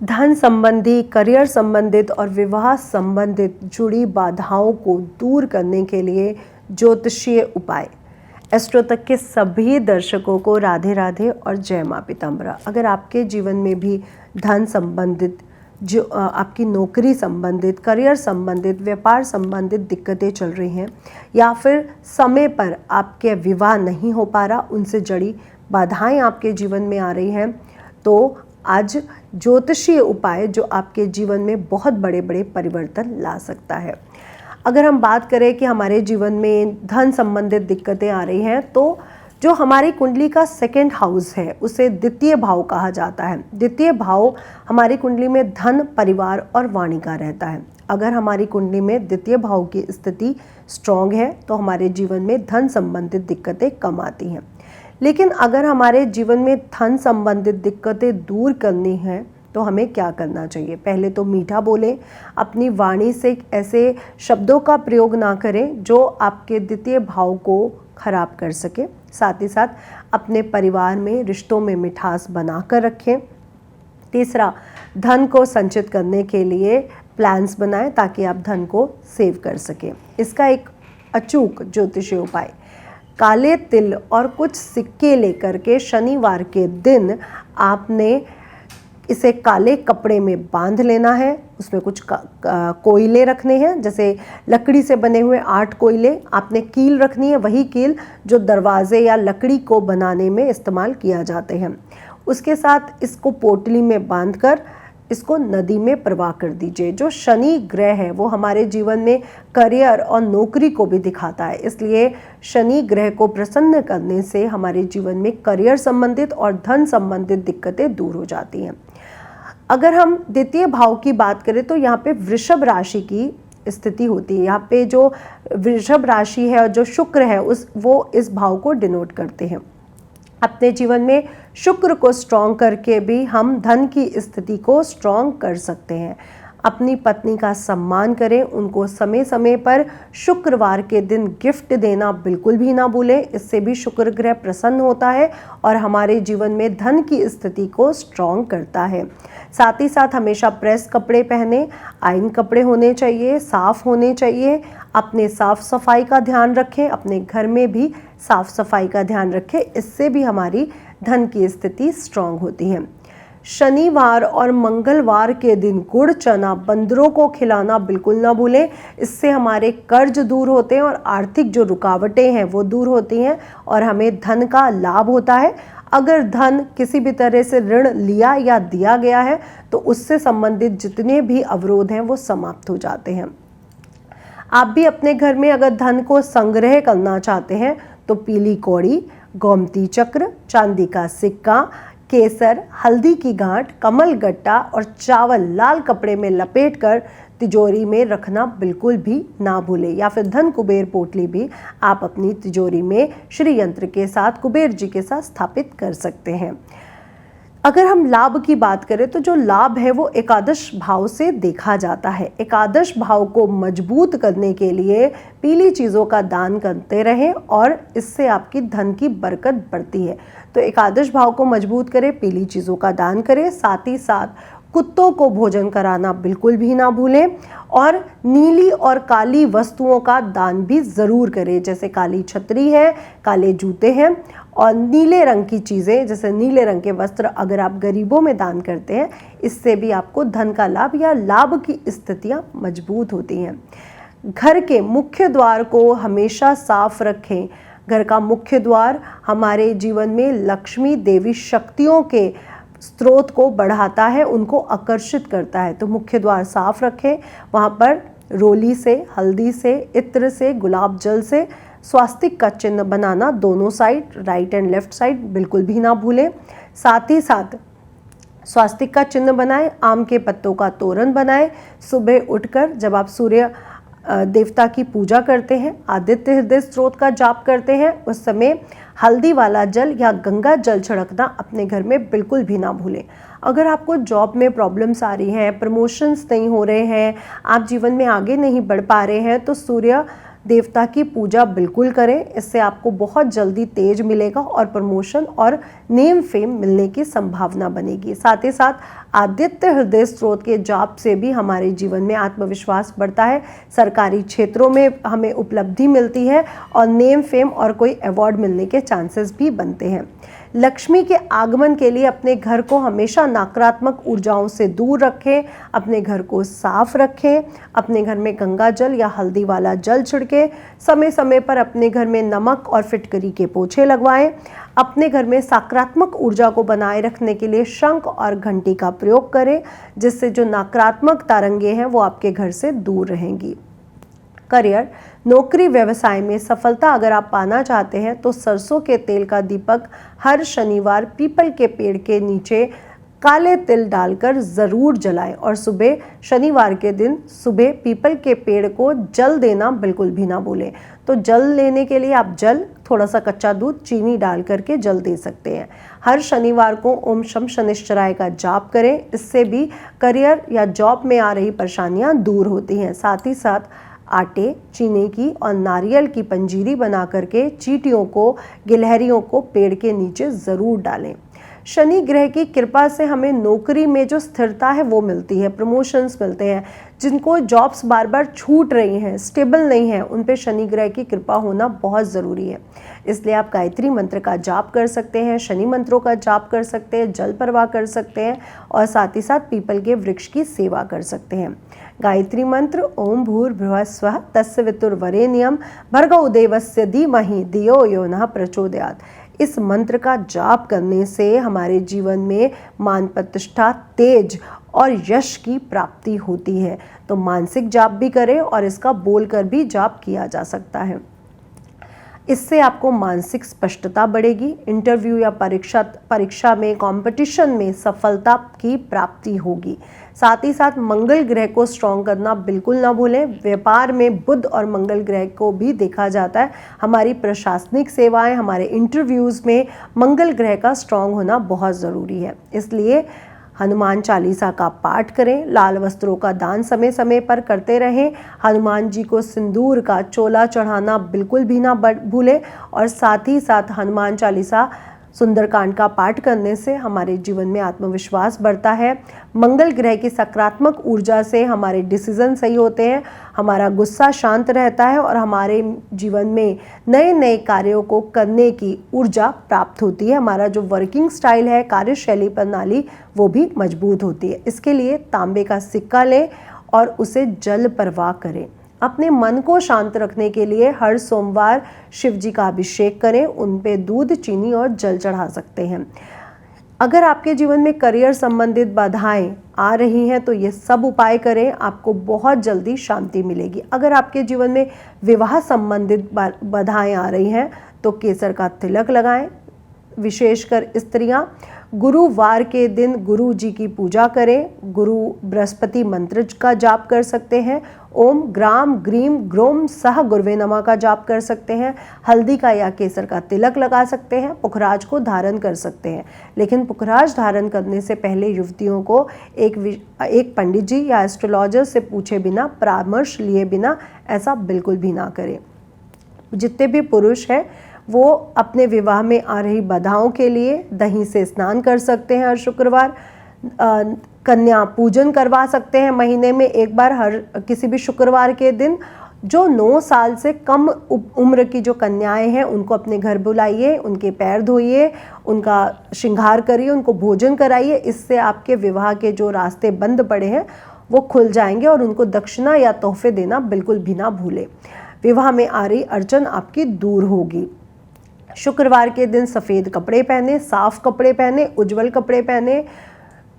धन संबंधी, करियर संबंधित और विवाह संबंधित जुड़ी बाधाओं को दूर करने के लिए ज्योतिषीय उपाय। एस्ट्रो तक के सभी दर्शकों को राधे राधे और जय माँ पीताम्बरा। अगर आपके जीवन में भी धन संबंधित, जो आपकी नौकरी संबंधित, करियर संबंधित, व्यापार संबंधित दिक्कतें चल रही हैं, या फिर समय पर आपके विवाह नहीं हो पा रहा, उनसे जुड़ी बाधाएं आपके जीवन में आ रही हैं, तो आज ज्योतिषीय उपाय जो आपके जीवन में बहुत बड़े बड़े परिवर्तन ला सकता है। अगर हम बात करें कि हमारे जीवन में धन संबंधित दिक्कतें आ रही हैं, तो जो हमारी कुंडली का सेकंड हाउस है उसे द्वितीय भाव कहा जाता है। द्वितीय भाव हमारी कुंडली में धन, परिवार और वाणी का रहता है। अगर हमारी कुंडली में द्वितीय भाव की स्थिति स्ट्रॉन्ग है तो हमारे जीवन में धन संबंधित दिक्कतें कम आती हैं। लेकिन अगर हमारे जीवन में धन संबंधित दिक्कतें दूर करनी हैं तो हमें क्या करना चाहिए? पहले तो मीठा बोलें, अपनी वाणी से ऐसे शब्दों का प्रयोग ना करें जो आपके द्वितीय भाव को खराब कर सके। साथ ही साथ अपने परिवार में, रिश्तों में मिठास बना कर रखें। तीसरा, धन को संचित करने के लिए प्लान्स बनाएं ताकि आप धन को सेव कर सकें। इसका एक अचूक ज्योतिषीय उपाय, काले तिल और कुछ सिक्के लेकर के शनिवार के दिन आपने इसे काले कपड़े में बांध लेना है। उसमें कुछ कोयले रखने हैं, जैसे लकड़ी से बने हुए 8 कोयले। आपने कील रखनी है, वही कील जो दरवाजे या लकड़ी को बनाने में इस्तेमाल किया जाते हैं। उसके साथ इसको पोटली में बांधकर इसको नदी में प्रवाह कर दीजिए। जो शनि ग्रह है वो हमारे जीवन में करियर और नौकरी को भी दिखाता है, इसलिए शनि ग्रह को प्रसन्न करने से हमारे जीवन में करियर संबंधित और धन संबंधित दिक्कतें दूर हो जाती हैं। अगर हम द्वितीय भाव की बात करें तो यहाँ पे वृषभ राशि की स्थिति होती है। यहाँ पे जो वृषभ राशि है और जो शुक्र है वो इस भाव को डिनोट करते हैं। अपने जीवन में शुक्र को स्ट्रॉन्ग करके भी हम धन की स्थिति को स्ट्रॉन्ग कर सकते हैं। अपनी पत्नी का सम्मान करें, उनको समय समय पर शुक्रवार के दिन गिफ्ट देना बिल्कुल भी ना भूलें। इससे भी शुक्र ग्रह प्रसन्न होता है और हमारे जीवन में धन की स्थिति को स्ट्रॉन्ग करता है। साथ ही साथ हमेशा प्रेस कपड़े पहने, आयरन कपड़े होने चाहिए, साफ़ होने चाहिए। अपने साफ़ सफाई का ध्यान रखें, अपने घर में भी साफ़ सफाई का ध्यान रखें। इससे भी हमारी धन की स्थिति स्ट्रॉन्ग होती है। शनिवार और मंगलवार के दिन गुड़ चना बंदरों को खिलाना बिल्कुल ना भूलें। इससे हमारे कर्ज दूर होते हैं और आर्थिक जो रुकावटें हैं वो दूर होती हैं और हमें धन का लाभ होता है। अगर धन किसी भी तरह से ऋण लिया या दिया गया है तो उससे संबंधित जितने भी अवरोध हैं वो समाप्त हो जाते हैं। आप भी अपने घर में अगर धन को संग्रह करना चाहते हैं तो पीली कौड़ी, गोमती चक्र, चांदी का सिक्का, केसर, हल्दी की गांठ, कमल गट्टा और चावल लाल कपड़े में लपेटकर तिजोरी में रखना बिल्कुल भी ना भूलें। या फिर धन कुबेर पोटली भी आप अपनी तिजोरी में श्री यंत्र के साथ, कुबेर जी के साथ स्थापित कर सकते हैं। अगर हम लाभ की बात करें तो जो लाभ है वो एकादश भाव से देखा जाता है। एकादश भाव को मजबूत करने के लिए पीली चीज़ों का दान करते रहें और इससे आपकी धन की बरकत बढ़ती है। तो एकादश भाव को मजबूत करें, पीली चीज़ों का दान करें। साथ ही साथ कुत्तों को भोजन कराना बिल्कुल भी ना भूलें और नीली और काली वस्तुओं का दान भी ज़रूर करें, जैसे काली छतरी है, काले जूते हैं और नीले रंग की चीज़ें, जैसे नीले रंग के वस्त्र अगर आप गरीबों में दान करते हैं, इससे भी आपको धन का लाभ या लाभ की स्थितियाँ मजबूत होती हैं। घर के मुख्य द्वार को हमेशा साफ रखें। घर का मुख्य द्वार हमारे जीवन में लक्ष्मी देवी शक्तियों के स्रोत को बढ़ाता है, उनको आकर्षित करता है। तो मुख्य द्वार साफ रखें, वहाँ पर रोली से, हल्दी से, इत्र से, गुलाब जल से स्वास्तिक का चिन्ह बनाना दोनों side, right and left side, बिल्कुल भी ना भूलें। साथ ही साथ स्वास्तिक का चिन्ह बनाएं, आम के पत्तों का तोरण बनाएं। सुबह उठकर जब आप सूर्य देवता की पूजा करते हैं, आदित्य हृदय स्त्रोत का जाप करते हैं, उस समय हल्दी वाला जल या गंगा जल छिड़कना अपने घर में बिल्कुल भी ना भूलें। अगर आपको जॉब में प्रॉब्लम्स आ रही हैं, प्रमोशंस नहीं हो रहे हैं, आप जीवन में आगे नहीं बढ़ पा रहे हैं, तो सूर्य देवता की पूजा बिल्कुल करें, इससे आपको बहुत जल्दी तेज मिलेगा और प्रमोशन और नेम फेम मिलने की संभावना बनेगी। साथ ही साथ आदित्य हृदय स्त्रोत के जाप से भी हमारे जीवन में आत्मविश्वास बढ़ता है, सरकारी क्षेत्रों में हमें उपलब्धि मिलती है और नेम फेम और कोई अवार्ड मिलने के चांसेस भी बनते हैं। लक्ष्मी के आगमन के लिए अपने घर को हमेशा नकारात्मक ऊर्जाओं से दूर रखें, अपने घर को साफ रखें, अपने घर में गंगा जल या हल्दी वाला जल छिड़कें, समय समय पर अपने घर में नमक और फिटकरी के पोछे लगवाएं। अपने घर में सकारात्मक ऊर्जा को बनाए रखने के लिए शंख और घंटी का प्रयोग करें, जिससे जो नकारात्मक तरंगे हैं वो आपके घर से दूर रहेंगी। करियर, नौकरी व्यवसाय में सफलता अगर आप पाना चाहते हैं तो सरसों के तेल का दीपक हर शनिवार पीपल के पेड़ के नीचे काले तिल डालकर ज़रूर जलाएं और सुबह शनिवार के दिन सुबह पीपल के पेड़ को जल देना बिल्कुल भी ना भूलें। तो जल लेने के लिए आप जल, थोड़ा सा कच्चा दूध, चीनी डाल करके जल दे सकते हैं। हर शनिवार को ओम शम शनिश्चराय का जाप करें, इससे भी करियर या जॉब में आ रही परेशानियां दूर होती हैं। साथ ही साथ आटे, चीनी की और नारियल की पंजीरी बना करके चींटियों को, गिलहरियों को पेड़ के नीचे ज़रूर डालें। शनि ग्रह की कृपा से हमें नौकरी में जो स्थिरता है वो मिलती है, प्रमोशंस मिलते हैं। जिनको जॉब्स बार बार छूट रही हैं, स्टेबल नहीं है, उन पे शनि ग्रह की कृपा होना बहुत ज़रूरी है। इसलिए आप गायत्री मंत्र का जाप कर सकते हैं, शनि मंत्रों का जाप कर सकते हैं, जल प्रवाह कर सकते हैं और साथ ही साथ पीपल के वृक्ष की सेवा कर सकते हैं। गायत्री मंत्र ओम भूर्भुवः स्वः तस्य वितुर्वरेण्यं भर्गो देवस्य धीमहि धियो यो नः प्रचोदयात्। इस मंत्र का जाप करने से हमारे जीवन में मान प्रतिष्ठा, तेज और यश की प्राप्ति होती है। तो मानसिक जाप भी करें और इसका बोलकर भी जाप किया जा सकता है। इससे आपको मानसिक स्पष्टता बढ़ेगी, इंटरव्यू या परीक्षा में, कंपटीशन में सफलता की प्राप्ति होगी। साथ ही साथ मंगल ग्रह को स्ट्रॉन्ग करना बिल्कुल ना भूलें। व्यापार में बुध और मंगल ग्रह को भी देखा जाता है। हमारी प्रशासनिक सेवाएं, हमारे इंटरव्यूज़ में मंगल ग्रह का स्ट्रॉन्ग होना बहुत ज़रूरी है। इसलिए हनुमान चालीसा का पाठ करें, लाल वस्त्रों का दान समय समय पर करते रहें, हनुमान जी को सिंदूर का चोला चढ़ाना बिल्कुल भी ना भूलें और साथ ही साथ हनुमान चालीसा, सुंदरकांड का पाठ करने से हमारे जीवन में आत्मविश्वास बढ़ता है। मंगल ग्रह की सकारात्मक ऊर्जा से हमारे डिसीजन सही होते हैं, हमारा गुस्सा शांत रहता है और हमारे जीवन में नए नए कार्यों को करने की ऊर्जा प्राप्त होती है। हमारा जो वर्किंग स्टाइल है, कार्यशैली प्रणाली, वो भी मजबूत होती है। इसके लिए तांबे का सिक्का लें और उसे जल प्रवाह करें। अपने मन को शांत रखने के लिए हर सोमवार शिव जी का अभिषेक करें, उन पे दूध, चीनी और जल चढ़ा सकते हैं। अगर आपके जीवन में करियर संबंधित बाधाएं आ रही हैं तो ये सब उपाय करें, आपको बहुत जल्दी शांति मिलेगी। अगर आपके जीवन में विवाह संबंधित बाधाएं आ रही हैं तो केसर का तिलक लगाएं। विशेषकर स्त्रियां गुरुवार के दिन गुरु जी की पूजा करें, गुरु बृहस्पति मंत्र का जाप कर सकते हैं, ओम ग्राम ग्रीम ग्रोम सह गुरुवे नमः का जाप कर सकते हैं, हल्दी का या केसर का तिलक लगा सकते हैं, पुखराज को धारण कर सकते हैं। लेकिन पुखराज धारण करने से पहले युवतियों को एक पंडित जी या एस्ट्रोलॉजर से पूछे बिना, परामर्श लिए बिना ऐसा बिल्कुल भी ना करें। जितने भी पुरुष हैं वो अपने विवाह में आ रही बाधाओं के लिए दही से स्नान कर सकते हैं हर शुक्रवार, कन्या पूजन करवा सकते हैं महीने में एक बार हर किसी भी शुक्रवार के दिन। जो 9 साल से कम उम्र की जो कन्याएं हैं उनको अपने घर बुलाइए, उनके पैर धोइए, उनका श्रृंगार करिए, उनको भोजन कराइए। इससे आपके विवाह के जो रास्ते बंद पड़े हैं वो खुल जाएंगे और उनको दक्षिणा या तोहफे देना बिल्कुल भी ना भूलें। विवाह में आ रही अड़चन आपकी दूर होगी। शुक्रवार के दिन सफ़ेद कपड़े पहने, साफ कपड़े पहने, उज्जवल कपड़े पहने,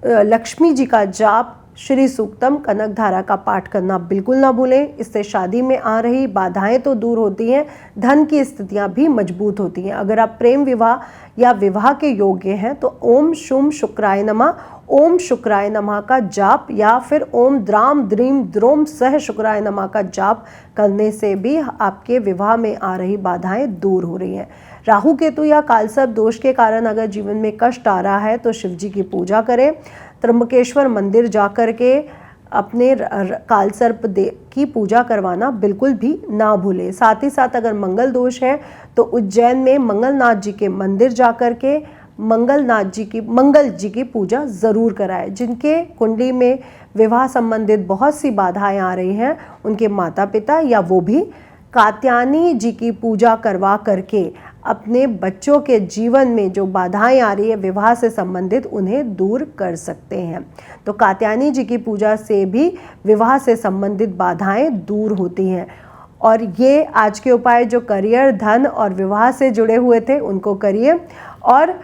लक्ष्मी जी का जाप, श्री सूक्तम, कनक धारा का पाठ करना बिल्कुल ना भूलें। इससे शादी में आ रही बाधाएं तो दूर होती हैं, धन की स्थितियां भी मजबूत होती हैं। अगर आप प्रेम विवाह या विवाह के योग्य हैं तो ओम शुम शुक्राय नमः, ओम शुक्राय नमः का जाप या फिर ओम द्राम द्रीम द्रोम सह शुक्राय नमः का जाप करने से भी आपके विवाह में आ रही बाधाएं दूर हो रही हैं। राहु केतु या कालसर्प दोष के कारण अगर जीवन में कष्ट आ रहा है तो शिव जी की पूजा करें, त्र्यंबकेश्वर मंदिर जा कर के अपने कालसर्प की पूजा करवाना बिल्कुल भी ना भूलें। साथ ही साथ अगर मंगल दोष है तो उज्जैन में मंगलनाथ जी के मंदिर जाकर के मंगल जी की पूजा ज़रूर कराएं। जिनके कुंडली में विवाह संबंधित बहुत सी बाधाएं आ रही हैं, उनके माता पिता या वो भी कात्यायनी जी की पूजा करवा करके अपने बच्चों के जीवन में जो बाधाएं आ रही है विवाह से संबंधित, उन्हें दूर कर सकते हैं। तो कात्यायनी जी की पूजा से भी विवाह से संबंधित बाधाएं दूर होती हैं। और ये आज के उपाय जो करियर, धन और विवाह से जुड़े हुए थे, उनको करिए। और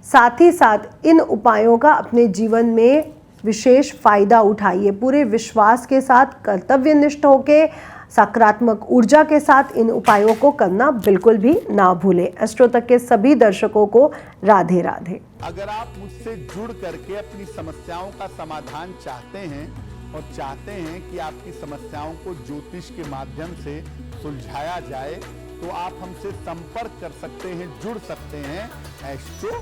साथ ही साथ इन उपायों का अपने जीवन में विशेष फायदा उठाइए। पूरे विश्वास के साथ, कर्तव्यनिष्ठ होकर, सकारात्मक ऊर्जा के साथ इन उपायों को करना बिल्कुल भी ना भूलें। एस्ट्रो तक के सभी दर्शकों को राधे राधे। अगर आप मुझसे जुड़ करके अपनी समस्याओं का समाधान चाहते हैं और चाहते हैं कि आपकी समस्याओं को ज्योतिष के माध्यम से सुलझाया जाए, तो आप हमसे संपर्क कर सकते हैं, जुड़ सकते हैं एस्ट्रो